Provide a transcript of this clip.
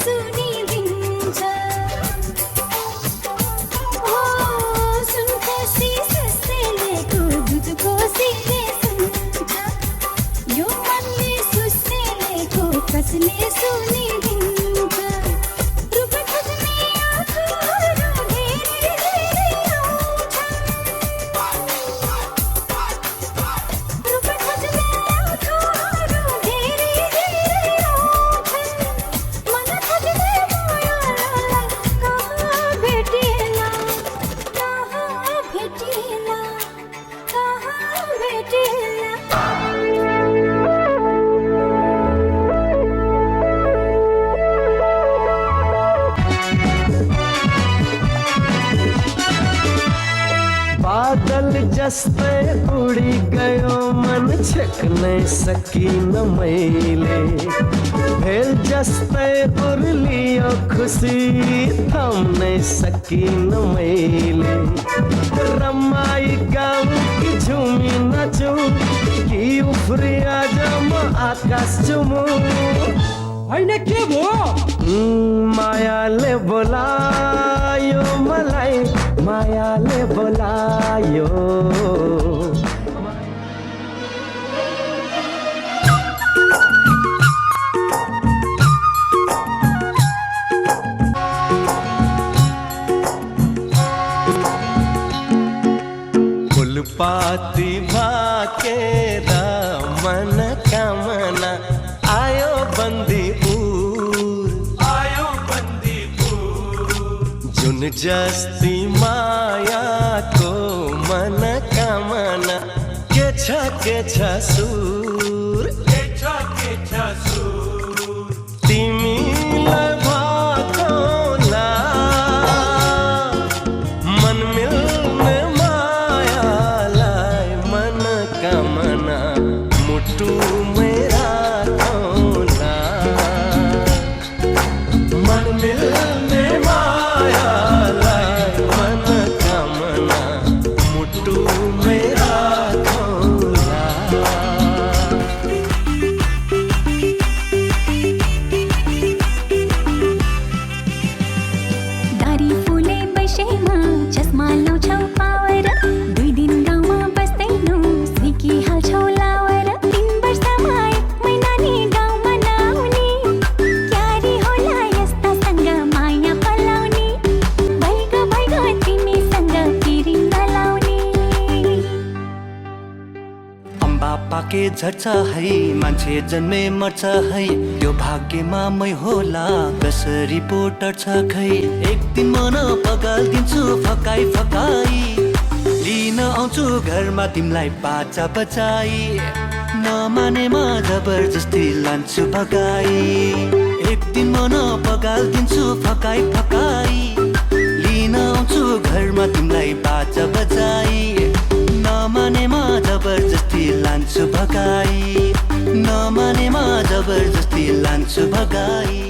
सुनिदिन्छ हो सुनकोसी सुसेलेको दुधको सिक्ने सुन्छ यो मनले सुसेलेको कसले सुनिदिन्छ रूप खोज्ने आँखाहरू धेरै धेरै आउँछन् रूप खोज्ने आँखाहरू धेरै धेरै आउँछन् मन खोज्ने मायालाई कहाँ भेटेला कहाँ भेटेला कहाँ भेटेला बादल जस्तै उडी गयो मन छेक्नै सकिन मैले भेल जस्तै उर्लियो खुसी थाम्नै सकिन मैले रमाई गाउँ कि झुमी नाचौँ कि उफ्री आज म आकाश चुमु होइन के भयो मायाले बोलायो मलाई मायाले बोलायो फुलपाती भाकेर मन कामना आयो बन्दीपुर जुन जस्ती मायाको मन कामना के छ सुर तिमीलाई भाकोला मन मिल्ने मायालाई मन कामना मुटुमै राखौँला मन मिल्ने मायालाई मन कामना मुटुमै राखौँला दारी फुले बैसेमा चस्मा लाउँछौ पावर 2 दिन गाउँमा बस्दैनौ सिकी हाल्छौ लावर 3 वर्षमा 1 महिना नि गाउँमा नआउने क्यारी होला यस्तासँग माया पलाउने भइगयो तिमीसँग फेरि नलाउने अम्बा पाके झर्छ है मान्छे जन्मे मर्छ है यो भाग्यमा मै होला कसरी पो टर्छ खै एक दिन म न पगाल्दिन्छु फकाई फकाई लिन आउँछु घरमा तिमीलाई बाचा बचाई नमानेमा जबरजस्ती लान्छु भगाई एक दिन म न पगाल्दिन्छु फकाई फकाई लिन आउँछु घरमा तिमीलाई बाचा बचाई नमानेमा जबरजस्ती लान्छु भगाई नमानेमा जबरजस्ती लान्छु भगाई